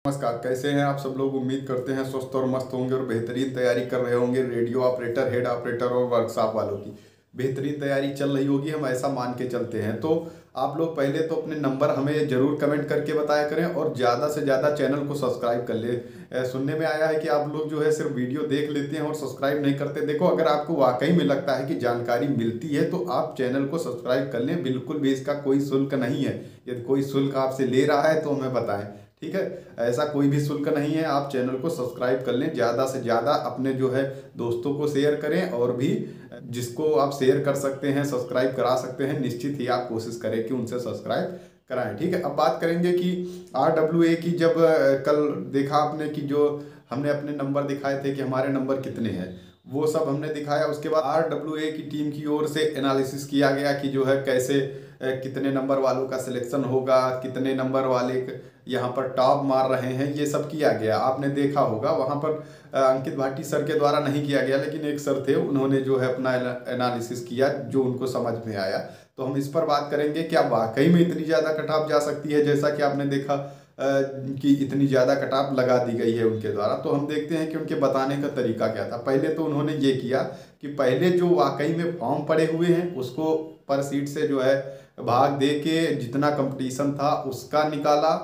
नमस्कार, कैसे हैं आप सब लोग। उम्मीद करते हैं स्वस्थ और मस्त होंगे और बेहतरीन तैयारी कर रहे होंगे। रेडियो ऑपरेटर, हेड ऑपरेटर और वर्कशॉप वालों की बेहतरीन तैयारी चल रही होगी, हम ऐसा मान के चलते हैं। तो आप लोग पहले तो अपने नंबर हमें जरूर कमेंट करके बताया करें और ज़्यादा से ज़्यादा चैनल को सब्सक्राइब कर ले। सुनने में आया है कि आप लोग जो है सिर्फ वीडियो देख लेते हैं और सब्सक्राइब नहीं करते। देखो, अगर आपको वाकई में लगता है कि जानकारी मिलती है तो आप चैनल को सब्सक्राइब कर लें। बिल्कुल भी इसका कोई शुल्क नहीं है। यदि कोई शुल्क आपसे ले रहा है तो हमें बताएं, ठीक है। ऐसा कोई भी शुल्क नहीं है। आप चैनल को सब्सक्राइब कर लें, ज़्यादा से ज़्यादा अपने जो है दोस्तों को शेयर करें और भी जिसको आप शेयर कर सकते हैं, सब्सक्राइब करा सकते हैं, निश्चित ही आप कोशिश करें कि उनसे सब्सक्राइब कराएं, ठीक है। अब बात करेंगे कि RWA की। जब कल देखा आपने कि जो हमने अपने नंबर दिखाए थे कि हमारे नंबर कितने हैं, वो सब हमने दिखाया। उसके बाद RWA की टीम की ओर से एनालिसिस किया गया कि जो है कैसे कितने नंबर वालों का सिलेक्शन होगा, कितने नंबर वाले यहाँ पर टॉप मार रहे हैं, ये सब किया गया। आपने देखा होगा वहाँ पर अंकित भाटी सर के द्वारा नहीं किया गया, लेकिन एक सर थे, उन्होंने जो है अपना एनालिसिस किया जो उनको समझ में आया। तो हम इस पर बात करेंगे, क्या वाकई में इतनी ज़्यादा कट ऑफ जा सकती है जैसा कि आपने देखा कि इतनी ज़्यादा कट ऑफ लगा दी गई है उनके द्वारा। तो हम देखते हैं कि उनके बताने का तरीका क्या था। पहले तो उन्होंने ये किया कि पहले जो वाकई में फॉर्म पड़े हुए हैं उसको पर सीट से जो है भाग दे के जितना कंपटीशन था उसका निकाला।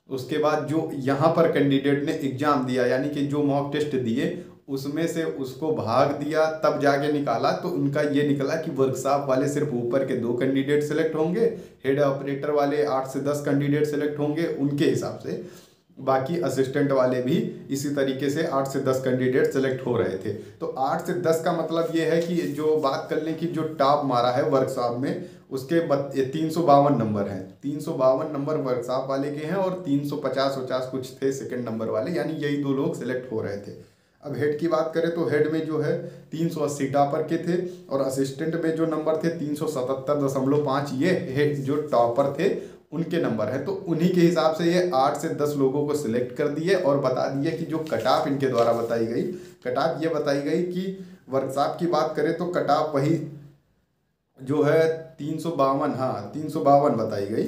उसके बाद जो यहाँ पर कैंडिडेट ने एग्जाम दिया, यानी कि जो मॉक टेस्ट दिए उसमें से उसको भाग दिया, तब जाके निकाला। तो उनका ये निकला कि वर्कशॉप वाले सिर्फ ऊपर के 2 कैंडिडेट सेलेक्ट होंगे, हेड ऑपरेटर वाले 8 से 10 कैंडिडेट सेलेक्ट होंगे उनके हिसाब से, बाकी असिस्टेंट वाले भी इसी तरीके से 8 से 10 कैंडिडेट सेलेक्ट हो रहे थे। तो 8 से 10 का मतलब ये है कि जो बात कर लें कि जो टॉप मारा है वर्कशॉप में उसके 352 नंबर हैं। 352 नंबर वर्कशॉप वाले के हैं और 350 कुछ थे सेकंड नंबर वाले, यानी यही 2 लोग सेलेक्ट हो रहे थे। अब हेड की बात करें तो हेड में जो है 380 टॉपर के थे और असिस्टेंट में जो नंबर थे 377.5, ये हेड जो टॉपर थे उनके नंबर है। तो उन्हीं के हिसाब से ये 8 से 10 लोगों को सिलेक्ट कर दिए और बता दिए कि जो कट ऑफ इनके द्वारा बताई गई, कट ऑफ ये बताई गई कि वर्कशॉप की बात करें तो कट ऑफ वही जो है 352, हाँ 352 बताई गई,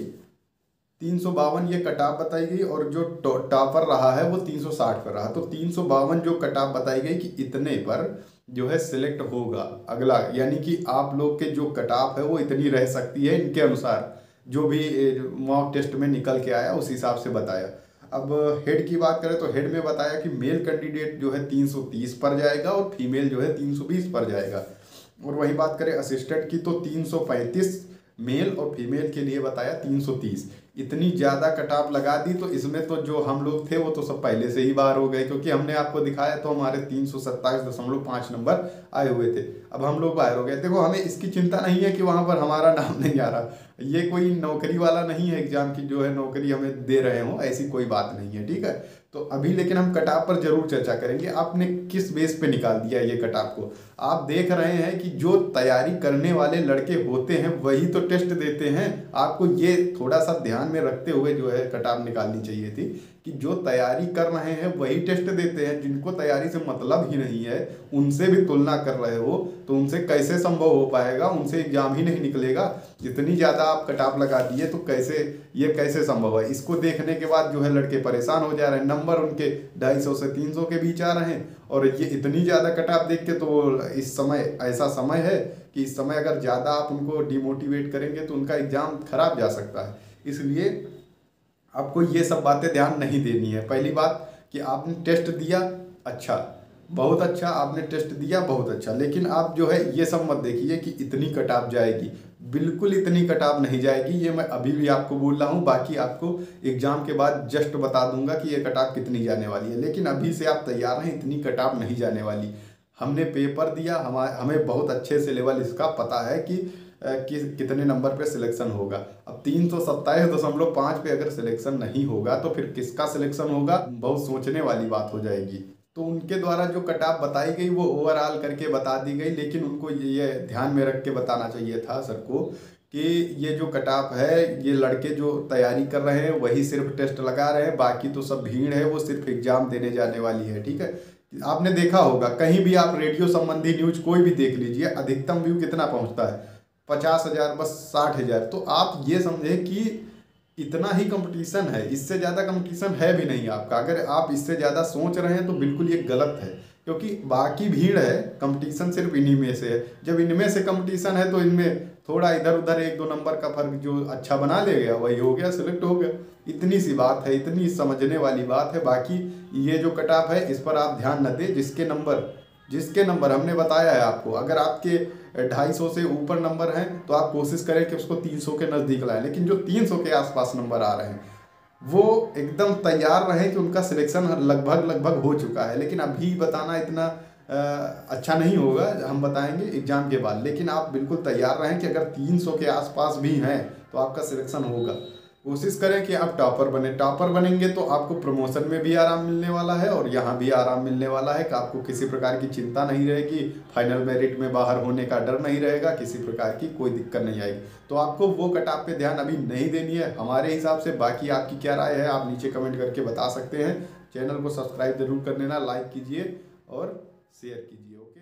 352 ये कट ऑफ बताई गई और जो टॉपर रहा है वो 360 पर रहा। तो 352 जो कट ऑफ बताई गई कि इतने पर जो है सिलेक्ट होगा अगला, यानी कि आप लोग के जो कट ऑफ है वो इतनी रह सकती है इनके अनुसार, जो भी मॉक टेस्ट में निकल के आया उस हिसाब से बताया। अब हेड की बात करें तो हेड में बताया कि मेल कैंडिडेट जो है 330 पर जाएगा और फीमेल जो है 320 पर जाएगा। और वही बात करें असिस्टेंट की तो 335 मेल और फीमेल के लिए बताया 330। इतनी ज़्यादा कट ऑफ लगा दी तो इसमें तो जो हम लोग थे वो तो सब पहले से ही बाहर हो गए, क्योंकि हमने आपको दिखाया तो हमारे 327.5 नंबर आए हुए थे। अब हम लोग बाहर हो गए। देखो, हमें इसकी चिंता नहीं है कि वहाँ पर हमारा नाम नहीं आ रहा, ये कोई नौकरी वाला नहीं है एग्जाम की जो है नौकरी हमें दे रहे हो, ऐसी कोई बात नहीं है, ठीक है। तो अभी लेकिन हम कट ऑफ पर जरूर चर्चा करेंगे। आपने किस बेस पे निकाल दिया ये कट ऑफ को। आप देख रहे हैं कि जो तैयारी करने वाले लड़के होते हैं वही तो टेस्ट देते हैं। आपको ये थोड़ा सा ध्यान में रखते हुए जो है कट ऑफ निकालनी चाहिए थी कि जो तैयारी कर रहे हैं वही टेस्ट देते हैं। जिनको तैयारी से मतलब ही नहीं है उनसे भी तुलना कर रहे हो तो उनसे कैसे संभव हो पाएगा, उनसे एग्जाम ही नहीं निकलेगा। इतनी ज़्यादा आप कट ऑफ लगा दिए तो कैसे संभव है। इसको देखने के बाद जो है लड़के परेशान हो जा रहे हैं। नंबर उनके 250 से 300 के बीच आ रहे हैं और ये इतनी ज़्यादा कट ऑफ देख के तो इस समय ऐसा समय है कि इस समय अगर ज़्यादा आप उनको डिमोटिवेट करेंगे तो उनका एग्ज़ाम खराब जा सकता है। इसलिए आपको ये सब बातें ध्यान नहीं देनी है। पहली बात कि आपने टेस्ट दिया, अच्छा, बहुत अच्छा, आपने टेस्ट दिया, बहुत अच्छा, लेकिन आप जो है ये सब मत देखिए कि इतनी कट ऑफ जाएगी। बिल्कुल इतनी कट ऑफ नहीं जाएगी, ये मैं अभी भी आपको बोल रहा हूँ। बाकी आपको एग्जाम के बाद जस्ट बता दूंगा कि ये कट ऑफ कितनी जाने वाली है, लेकिन अभी से आप तैयार हैं, इतनी कट ऑफ नहीं जाने वाली। हमने पेपर दिया, हमें बहुत अच्छे से लेवल इसका पता है कि कितने नंबर पे सिलेक्शन होगा। अब 327.5 पे अगर सिलेक्शन नहीं होगा तो फिर किसका सिलेक्शन होगा, बहुत सोचने वाली बात हो जाएगी। तो उनके द्वारा जो कट ऑफ बताई गई वो ओवरऑल करके बता दी गई, लेकिन उनको ये ध्यान में रख के बताना चाहिए था सर को कि ये जो कट ऑफ है ये लड़के जो तैयारी कर रहे हैं वही सिर्फ टेस्ट लगा रहे हैं, बाकी तो सब भीड़ है वो सिर्फ एग्जाम देने जाने वाली है, ठीक है। आपने देखा होगा कहीं भी आप रेडियो संबंधी न्यूज कोई भी देख लीजिए, अधिकतम व्यू कितना पहुंचता है, 50,000, बस 60,000। तो आप ये समझे कि इतना ही कंपटीशन है, इससे ज़्यादा कंपटीशन है भी नहीं आपका। अगर आप इससे ज़्यादा सोच रहे हैं तो बिल्कुल ये गलत है, क्योंकि बाकी भीड़ है, कंपटीशन सिर्फ इन्हीं में से है। जब इनमें से कंपटीशन है तो इनमें थोड़ा इधर उधर 1-2 नंबर का फर्क जो अच्छा बना ले गया वही हो गया, सिलेक्ट हो गया। इतनी सी बात है, इतनी समझने वाली बात है। बाकी ये जो कट ऑफ है इस पर आप ध्यान न दें। जिसके नंबर हमने बताया है आपको, अगर आपके 250 से ऊपर नंबर हैं तो आप कोशिश करें कि उसको 300 के नज़दीक लाएं। लेकिन जो 300 के आसपास नंबर आ रहे हैं वो एकदम तैयार रहें कि उनका सिलेक्शन लगभग हो चुका है। लेकिन अभी बताना इतना अच्छा नहीं होगा, हम बताएंगे एग्ज़ाम के बाद। लेकिन आप बिल्कुल तैयार रहें कि अगर 300 के आसपास भी हैं तो आपका सिलेक्शन होगा। कोशिश करें कि आप टॉपर बने। टॉपर बनेंगे तो आपको प्रमोशन में भी आराम मिलने वाला है और यहाँ भी आराम मिलने वाला है कि आपको किसी प्रकार की चिंता नहीं रहेगी, फाइनल मेरिट में बाहर होने का डर नहीं रहेगा, किसी प्रकार की कोई दिक्कत नहीं आएगी। तो आपको वो कट ऑफ पे ध्यान अभी नहीं देनी है हमारे हिसाब से। बाकी आपकी क्या राय है आप नीचे कमेंट करके बता सकते हैं। चैनल को सब्सक्राइब जरूर कर लेना, लाइक कीजिए और शेयर कीजिए। ओके।